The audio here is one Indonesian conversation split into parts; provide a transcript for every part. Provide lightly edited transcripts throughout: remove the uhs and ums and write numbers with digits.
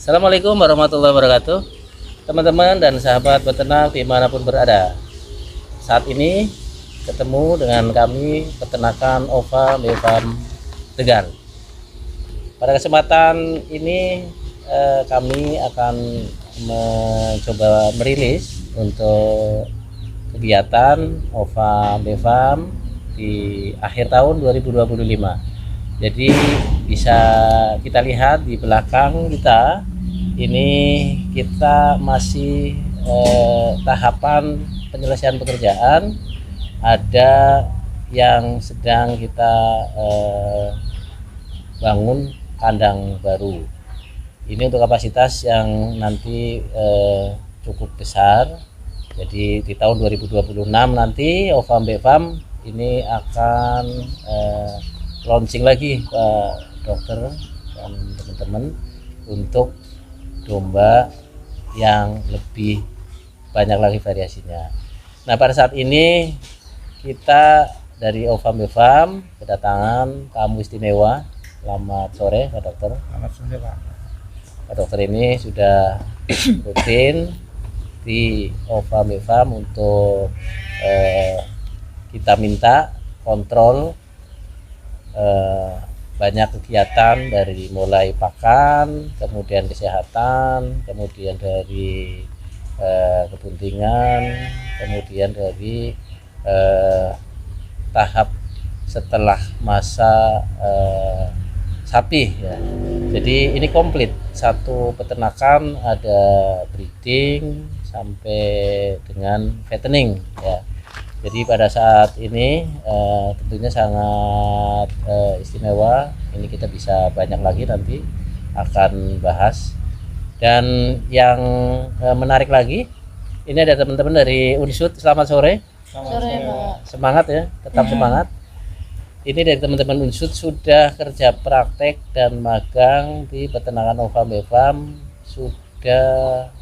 Assalamualaikum warahmatullahi wabarakatuh. Teman-teman dan sahabat peternak dimanapun berada. Saat ini ketemu dengan kami peternakan Ova Befarm Tegal. Pada kesempatan ini kami akan mencoba merilis untuk kegiatan Ova Befarm di akhir tahun 2025. Jadi bisa kita lihat di belakang kita ini kita masih tahapan penyelesaian pekerjaan. Ada yang sedang kita bangun kandang baru. Ini untuk kapasitas yang nanti cukup besar. Jadi di tahun 2026 nanti Ova Befarm ini akan launching lagi Pak Dokter dan teman-teman untuk domba yang lebih banyak lagi variasinya. Nah, pada saat ini kita dari Ova Befarm kedatangan tamu istimewa. Selamat sore Pak Dokter. Selamat sore Pak. Pak Dokter ini sudah rutin di Ova Befarm untuk kita minta kontrol banyak kegiatan dari mulai pakan, kemudian kesehatan, kemudian dari kebuntingan, kemudian dari tahap setelah masa sapi ya. Jadi ini komplit, satu peternakan, ada breeding sampai dengan fattening ya. Jadi pada saat ini tentunya sangat istimewa. Ini kita bisa banyak lagi nanti akan bahas. Dan yang menarik lagi, ini ada teman-teman dari Unisud. Selamat sore. Selamat sore Pak. Semangat ya, tetap semangat. Ini dari teman-teman Unisud sudah kerja praktek dan magang di peternakan Ova Befarm sudah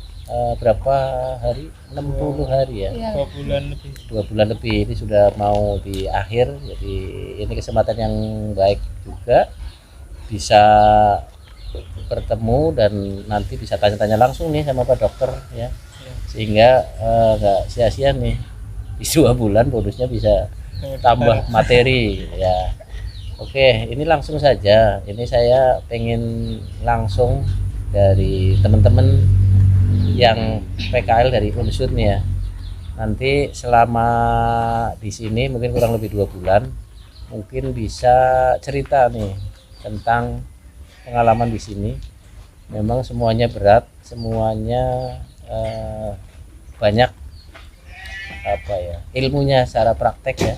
berapa hari? 60 hari ya? 2 bulan lebih. 2 bulan lebih. Ini sudah mau di akhir. Jadi ini kesempatan yang baik juga bisa bertemu dan nanti bisa tanya-tanya langsung nih sama Pak Dokter ya. Sehingga nggak sia-sia nih. Di 2 bulan bonusnya bisa tambah materi ya. Oke, ini langsung saja. Ini saya pengen langsung dari teman-teman yang PKL dari Unsud nih ya. Nanti selama di sini mungkin kurang lebih 2 bulan, mungkin bisa cerita nih tentang pengalaman di sini. Memang semuanya berat, semuanya banyak apa ya, ilmunya secara praktek ya.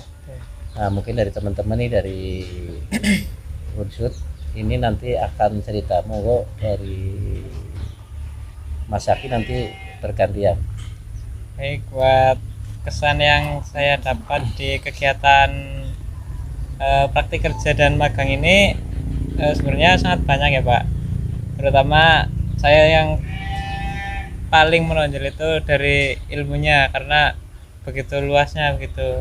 Nah, mungkin dari teman-teman nih dari Unsud ini nanti akan cerita. Monggo dari Mas Yaki nanti bergantian. Baik, buat kesan yang saya dapat di kegiatan praktik kerja dan magang ini sebenarnya sangat banyak ya Pak. Terutama saya yang paling menonjol itu dari ilmunya, karena begitu luasnya begitu.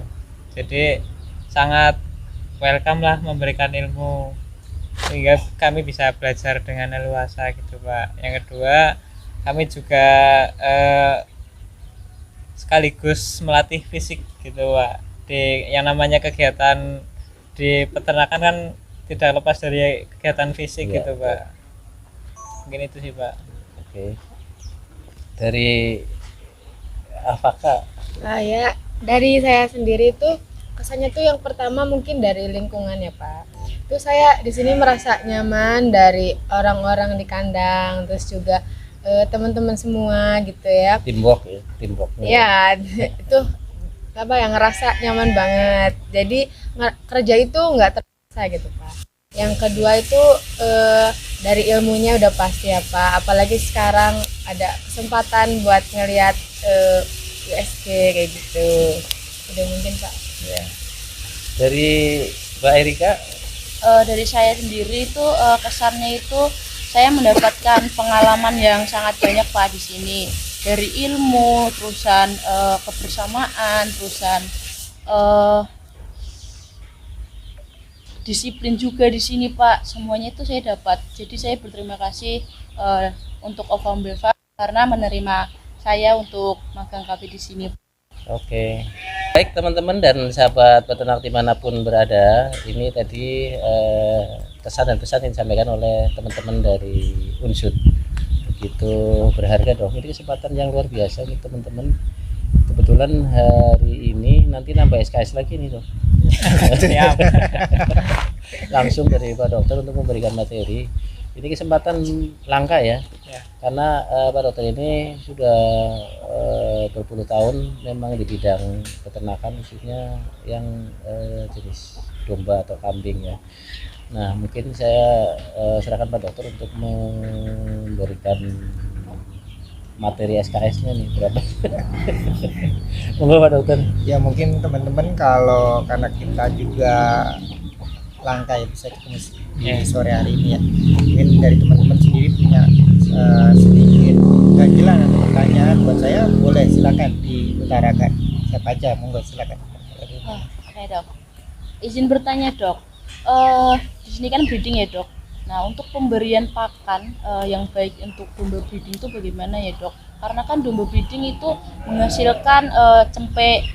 Jadi sangat welcome lah memberikan ilmu sehingga kami bisa belajar dengan leluasa gitu Pak. Yang kedua, kami juga sekaligus melatih fisik gitu Pak. Di yang namanya kegiatan di peternakan kan tidak lepas dari kegiatan fisik Ya, gitu Pak. Mungkin itu sih Pak. Oke. Dari apakah Ya, dari saya sendiri tuh kesannya tuh yang pertama mungkin dari lingkungan ya Pak. Itu saya di sini merasa nyaman dari orang-orang di kandang, terus juga teman-teman semua gitu ya. teamwork ya, teamworknya. Ya, itu apa yang ngerasa nyaman banget. Jadi kerja itu nggak terasa gitu Pak. Yang kedua itu dari ilmunya udah pasti ya Pak. Apalagi sekarang ada kesempatan buat ngelihat USG kayak gitu. Udah mungkin Pak. Ya. Dari Mbak Erika, Dari saya sendiri itu kesannya itu saya mendapatkan pengalaman yang sangat banyak Pak di sini, dari ilmu, terusan kebersamaan, terusan disiplin juga di sini Pak, semuanya itu saya dapat. Jadi saya berterima kasih untuk Ovam Beva karena menerima saya untuk magang KB di sini. Oke. Baik teman-teman dan sahabat peternak dimanapun berada, ini tadi kesan dan pesan yang disampaikan oleh teman-teman dari Unsud. Begitu berharga dong. Ini kesempatan yang luar biasa nih teman-teman. Kebetulan hari ini nanti nambah SKS lagi nih dong. Siap. Langsung dari Pak Dokter untuk memberikan materi. Ini kesempatan langka ya, Ya. karena Pak Dokter ini sudah berpuluh tahun memang di bidang peternakan, khususnya yang jenis domba atau kambing ya. Nah mungkin saya serahkan Pak Dokter untuk memberikan materi SKS-nya nih berapa. Monggo Pak Dokter. Ya mungkin teman-teman kalau karena kita juga langka ya bisa ketemu di sore hari ini ya, mungkin dari teman-teman sendiri punya sedikit ganjilan atau pertanyaan buat saya, boleh silakan diutarakan. Siapa aja, monggo silakan. Oke Dok, izin bertanya Dok, di sini kan breeding ya Dok. Nah untuk pemberian pakan yang baik untuk domba breeding itu bagaimana ya Dok? Karena kan domba breeding itu menghasilkan cempe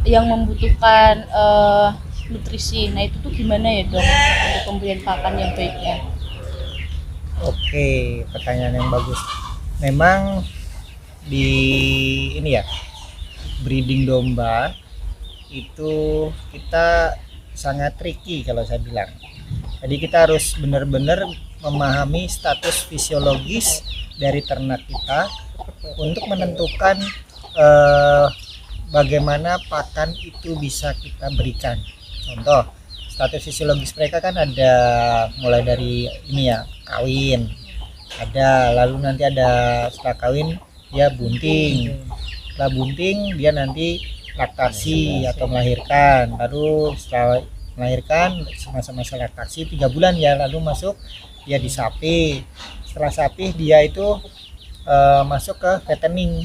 yang membutuhkan nutrisi. Nah itu tuh gimana ya Dok untuk pemberian pakan yang baiknya? Oke, pertanyaan yang bagus. Memang di ini ya, breeding domba itu kita sangat tricky kalau saya bilang. Jadi kita harus benar-benar memahami status fisiologis dari ternak kita untuk menentukan bagaimana pakan itu bisa kita berikan. Contoh, status fisiologis mereka kan ada mulai dari ini ya, kawin. Ada, lalu nanti ada setelah kawin dia bunting. Setelah bunting dia nanti laktasi atau melahirkan. Lalu setelah melahirkan masa-masa laktasi 3 bulan ya, lalu masuk dia di sapi. Setelah sapi dia itu masuk ke fattening.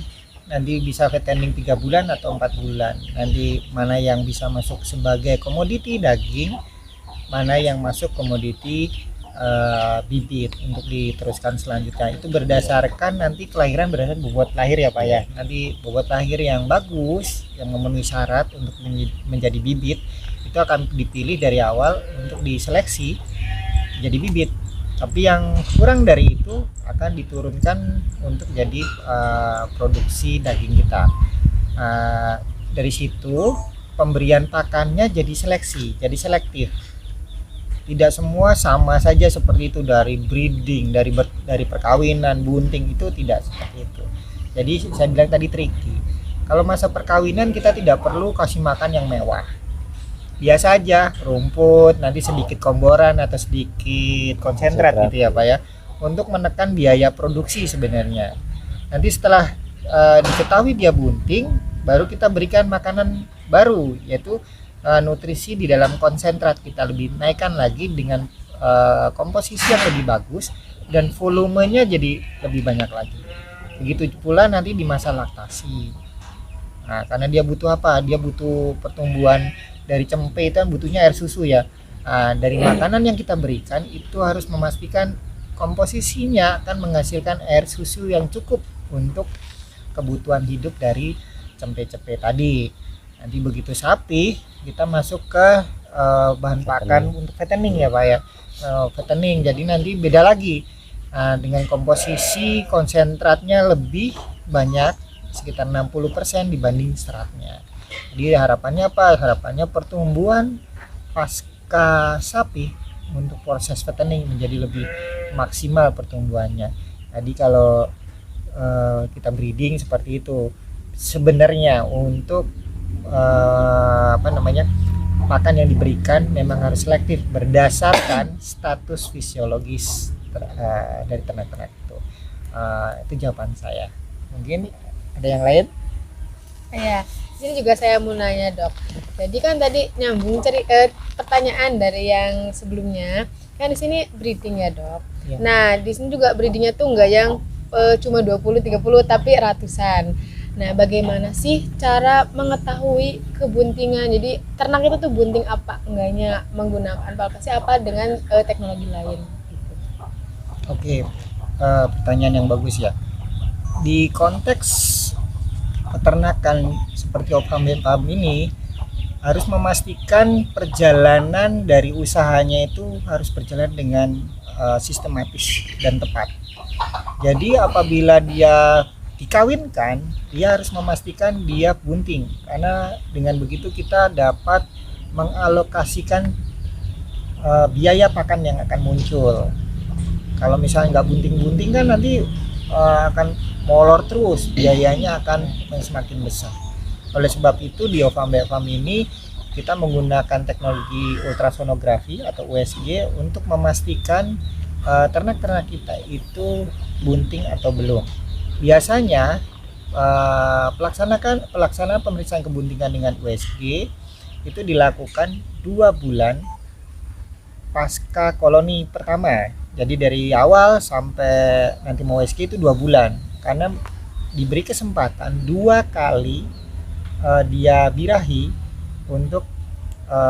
Nanti bisa fattening 3 bulan atau 4 bulan. Nanti mana yang bisa masuk sebagai komoditi daging, mana yang masuk komoditi bibit untuk diteruskan selanjutnya. Itu berdasarkan nanti kelahiran, berdasarkan bobot lahir ya Pak ya. Nanti bobot lahir yang bagus, yang memenuhi syarat untuk menjadi bibit, itu akan dipilih dari awal untuk diseleksi jadi bibit. Tapi yang kurang dari itu akan diturunkan untuk jadi produksi daging kita. Dari situ pemberian pakannya jadi seleksi, jadi selektif. Tidak semua sama saja seperti itu, dari breeding, dari perkawinan, bunting, itu tidak seperti itu. Jadi saya bilang tadi tricky. Kalau masa perkawinan kita tidak perlu kasih makan yang mewah. Biasa aja, rumput, nanti sedikit komboran atau sedikit konsentrat gitu ya Pak ya, untuk menekan biaya produksi sebenarnya. Nanti setelah diketahui dia bunting, baru kita berikan makanan baru, yaitu nutrisi di dalam konsentrat. Kita lebih naikkan lagi dengan komposisi yang lebih bagus dan volumenya jadi lebih banyak lagi. Begitu pula nanti di masa laktasi. Nah, karena dia butuh apa? Dia butuh pertumbuhan. Dari cempe itu kan butuhnya air susu ya. Dari makanan yang kita berikan itu harus memastikan komposisinya akan menghasilkan air susu yang cukup untuk kebutuhan hidup dari cempe-cempe tadi. Nanti begitu sapi kita masuk ke bahan pakan untuk fattening ya Pak ya. Fattening, jadi nanti beda lagi. Dengan komposisi konsentratnya lebih banyak, sekitar 60% dibanding seratnya. Jadi harapannya apa? Harapannya pertumbuhan pasca sapi untuk proses fattening menjadi lebih maksimal pertumbuhannya. Jadi kalau kita breeding seperti itu, sebenarnya untuk pakan yang diberikan memang harus selektif berdasarkan status fisiologis dari ternak-ternak itu. Itu jawaban saya. Mungkin ada yang lain? Iya, ini juga saya mau nanya Dok. Jadi kan tadi nyambung pertanyaan dari yang sebelumnya, kan di sini breeding ya Dok. Ya. Nah di sini juga breedingnya tuh nggak yang cuma 20-30 tapi ratusan. Nah, bagaimana sih cara mengetahui kebuntingan? Jadi ternak itu tuh bunting apa enggaknya menggunakan palpasi apa dengan teknologi lain? Gitu. Oke, pertanyaan yang bagus ya. Di konteks peternakan seperti Farm ini harus memastikan perjalanan dari usahanya itu harus berjalan dengan sistematis dan tepat. Jadi apabila dia dikawinkan, dia harus memastikan dia bunting, karena dengan begitu kita dapat mengalokasikan biaya pakan yang akan muncul. Kalau misalnya nggak bunting-bunting kan nanti akan molor terus, biayanya akan semakin besar. Oleh sebab itu di Farm ini kita menggunakan teknologi ultrasonografi atau USG untuk memastikan ternak-ternak kita itu bunting atau belum. Biasanya pelaksanaan pemeriksaan kebuntingan dengan USG itu dilakukan 2 bulan pasca koloni pertama. Jadi dari awal sampai nanti mau USG itu 2 bulan, karena diberi kesempatan 2 kali dia birahi untuk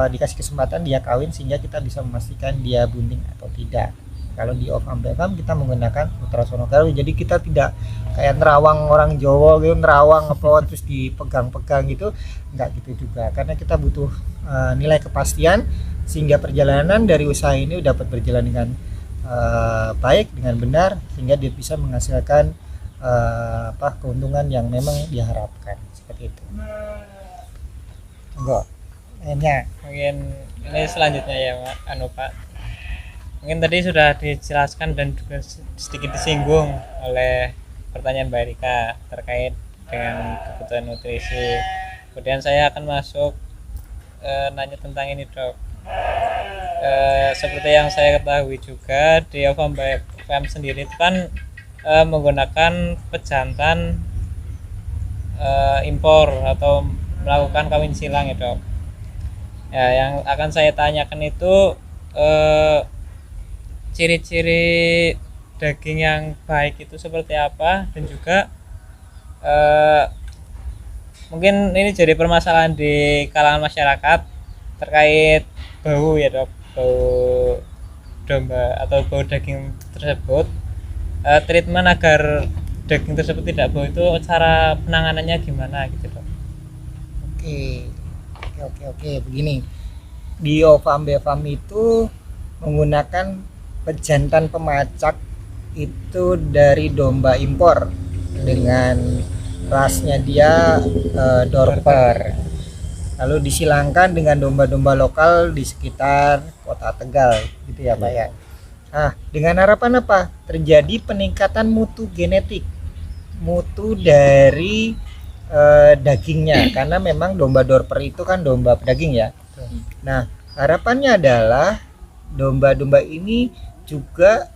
dikasih kesempatan dia kawin sehingga kita bisa memastikan dia bunting atau tidak. Kalau di Farm kita menggunakan ultrasonografi, jadi kita tidak kayak nerawang orang Jawa gitu, nerawang apa terus dipegang-pegang gitu, enggak gitu juga, karena kita butuh nilai kepastian sehingga perjalanan dari usaha ini dapat berjalan dengan baik, dengan benar, sehingga dia bisa menghasilkan keuntungan yang memang diharapkan, seperti itu. Enggak, Mungkin ini selanjutnya ya Pak. Mungkin tadi sudah dijelaskan dan juga sedikit disinggung oleh pertanyaan Mbak Erika terkait dengan kebutuhan nutrisi. Kemudian saya akan masuk nanya tentang ini Dok. Seperti yang saya ketahui juga di Farm sendiri itu kan menggunakan pejantan impor atau melakukan kawin silang ya Dok. Ya, yang akan saya tanyakan itu ciri-ciri daging yang baik itu seperti apa, dan juga mungkin ini jadi permasalahan di kalangan masyarakat terkait bau ya Dok, bau domba atau bau daging tersebut. Treatment agar daging tersebut tidak bau itu cara penanganannya gimana gitu Dok? Oke, begini. Di Farm itu menggunakan pejantan pemacak itu dari domba impor dengan rasnya dia Dorper, lalu disilangkan dengan domba-domba lokal di sekitar kota Tegal gitu ya Pak ya. Nah, dengan harapan apa? Terjadi peningkatan mutu genetik, mutu dari dagingnya, karena memang domba Dorper itu kan domba pedaging ya. Nah, harapannya adalah domba-domba ini juga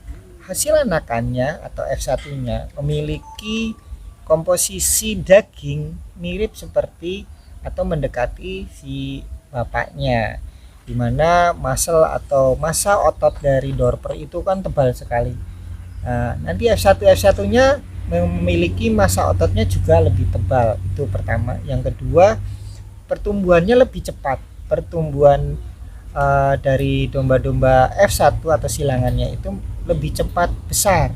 hasil anakannya atau F1-nya memiliki komposisi daging mirip seperti atau mendekati si bapaknya, dimana muscle atau massa otot dari Dorper itu kan tebal sekali. Nah, nanti F1-nya memiliki massa ototnya juga lebih tebal, itu pertama. Yang kedua, pertumbuhannya lebih cepat. Pertumbuhan dari domba-domba F1 atau silangannya itu lebih cepat besar,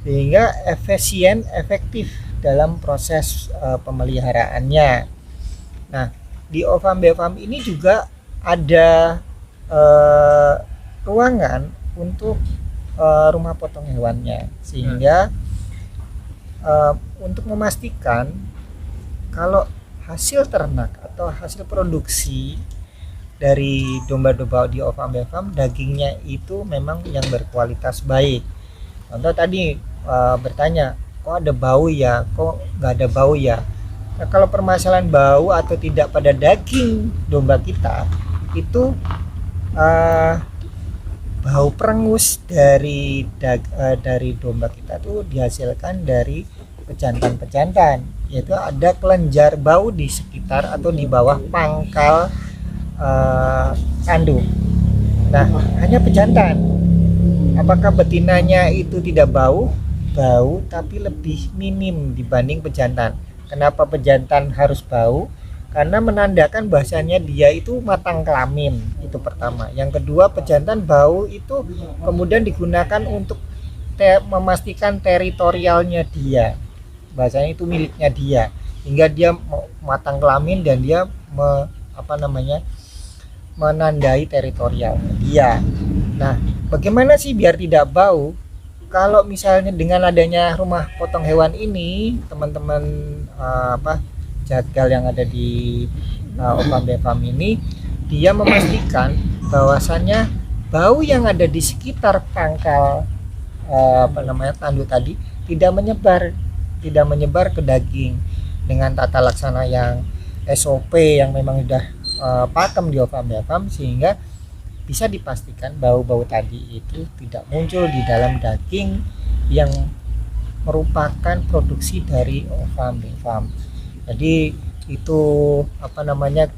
sehingga efektif dalam proses pemeliharaannya. Nah, di Farm ini juga ada ruangan untuk rumah potong hewannya, sehingga untuk memastikan kalau hasil ternak atau hasil produksi dari domba-domba di Farm dagingnya itu memang yang berkualitas baik. Contoh tadi bertanya, kok ada bau ya, kok nggak ada bau ya. Nah, kalau permasalahan bau atau tidak pada daging domba kita itu bau perengus dari domba kita tuh dihasilkan dari pejantan-pejantan, yaitu ada kelenjar bau di sekitar atau di bawah pangkal kandung. Nah, hanya pejantan. Apakah betinanya itu tidak bau? Bau, tapi lebih minim dibanding pejantan. Kenapa pejantan harus bau? Karena menandakan bahasanya dia itu matang kelamin, itu pertama. Yang kedua, pejantan bau itu kemudian digunakan untuk memastikan teritorialnya dia, bahasanya itu miliknya dia, hingga dia matang kelamin dan dia menandai teritorialnya dia. Nah, bagaimana sih biar tidak bau? Kalau misalnya dengan adanya rumah potong hewan ini, teman-teman jagal yang ada di Opam Befam ini, dia memastikan bahwasannya bau yang ada di sekitar pangkal tanduk tadi tidak menyebar ke daging, dengan tata laksana yang SOP yang memang sudah pakem di Opam Befam, sehingga bisa dipastikan bau-bau tadi itu tidak muncul di dalam daging yang merupakan produksi dari Opam Befam. Jadi itu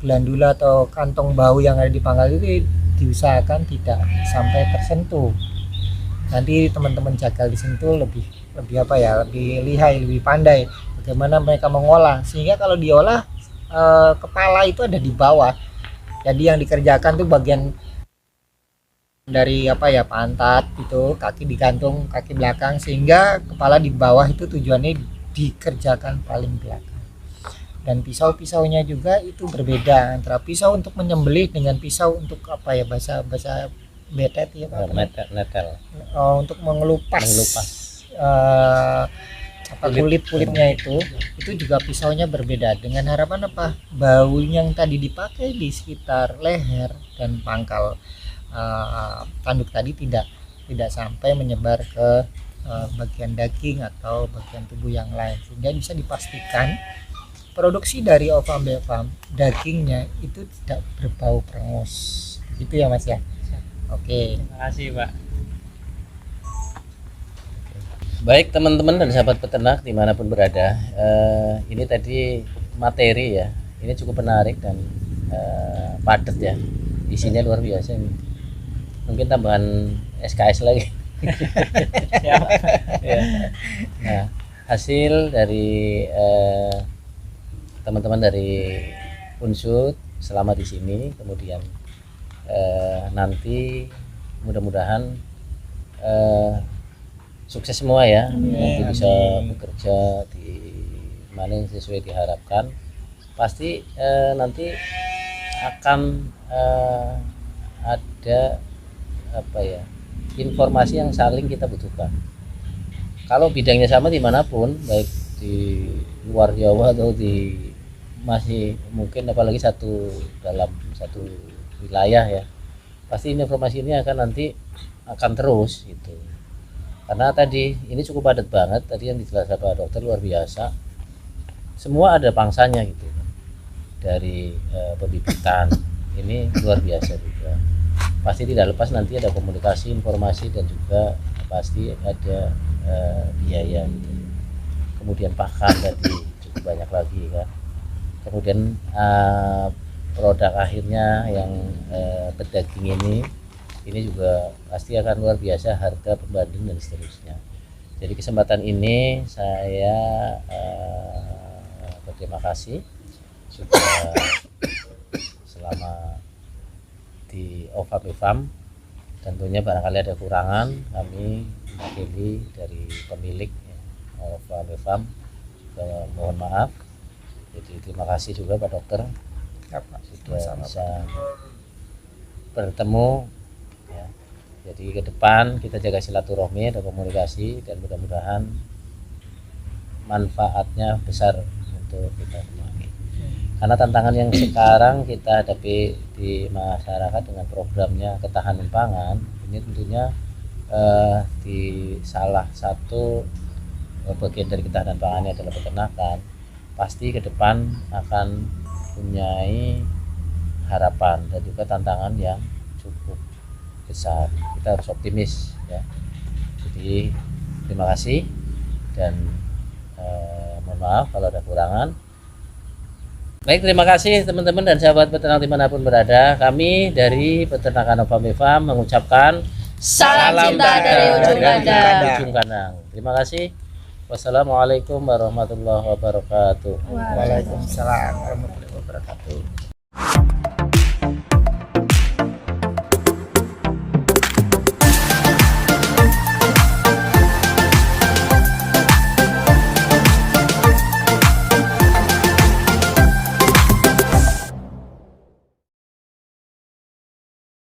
glandula atau kantong bau yang ada di pangkal itu diusahakan tidak sampai tersentuh. Nanti teman-teman jagal disentuh lebih lihai, lebih pandai bagaimana mereka mengolah, sehingga kalau diolah kepala itu ada di bawah. Jadi yang dikerjakan tuh bagian dari pantat itu, kaki digantung kaki belakang, sehingga kepala di bawah itu tujuannya dikerjakan paling belakang. Dan pisau-pisaunya juga itu berbeda antara pisau untuk menyembelih dengan pisau untuk bahasa betet ya Pak, netel. Untuk mengelupas kulit-kulitnya itu juga pisaunya berbeda, dengan harapan bau yang tadi dipakai di sekitar leher dan pangkal tanduk tadi tidak sampai menyebar ke bagian daging atau bagian tubuh yang lain, sehingga bisa dipastikan produksi dari Opam Befam dagingnya itu tidak berbau perengus, gitu ya Mas ya. Oke. Terima kasih Pak. Baik teman-teman dan sahabat peternak dimanapun berada, ini tadi materi ya, ini cukup menarik dan padat ya, isinya luar biasa ini. Mungkin tambahan SKS lagi. Ya. Nah, hasil dari teman-teman dari Unsud selama di sini, kemudian nanti mudah-mudahan sukses semua ya, nanti bisa bekerja di mana yang sesuai diharapkan. Pasti nanti akan ada informasi yang saling kita butuhkan. Kalau bidangnya sama dimanapun, baik di luar Jawa atau di masih mungkin apalagi dalam satu wilayah ya, pasti informasi ini akan terus gitu. Karena tadi ini cukup padat banget, tadi yang dijelaskan Pak Dokter luar biasa, semua ada pangsanya gitu, dari pembibitan ini luar biasa juga. Pasti tidak lepas nanti ada komunikasi, informasi, dan juga pasti ada biaya gitu. Kemudian pakan tadi cukup banyak lagi kan. Kemudian produk akhirnya yang pedaging ini juga pasti akan luar biasa, harga pembanding dan seterusnya. Jadi kesempatan ini saya berterima kasih sudah selama di Opam Befam. Tentunya barangkali ada kurangan, kami mewakili dari pemilik Opam Befam mohon maaf. Jadi terima kasih juga Pak Dokter sudah bisa bertemu ya. Jadi ke depan kita jaga silaturahmi dan komunikasi, dan mudah-mudahan manfaatnya besar untuk kita semua. Karena tantangan yang sekarang kita hadapi di masyarakat dengan programnya ketahanan pangan ini tentunya di salah satu bagian dari ketahanan pangannya adalah peternakan. Pasti ke depan akan mempunyai harapan dan juga tantangan yang cukup besar. Kita harus optimis ya. Jadi terima kasih dan mohon maaf kalau ada kurangan. Baik, terima kasih teman-teman dan sahabat peternak dimanapun berada. Kami dari Peternakan Opam Befam mengucapkan Salam cinta dari ujung kandang. Terima kasih. Wassalamualaikum warahmatullahi wabarakatuh. Waalaikumsalam warahmatullahi wabarakatuh.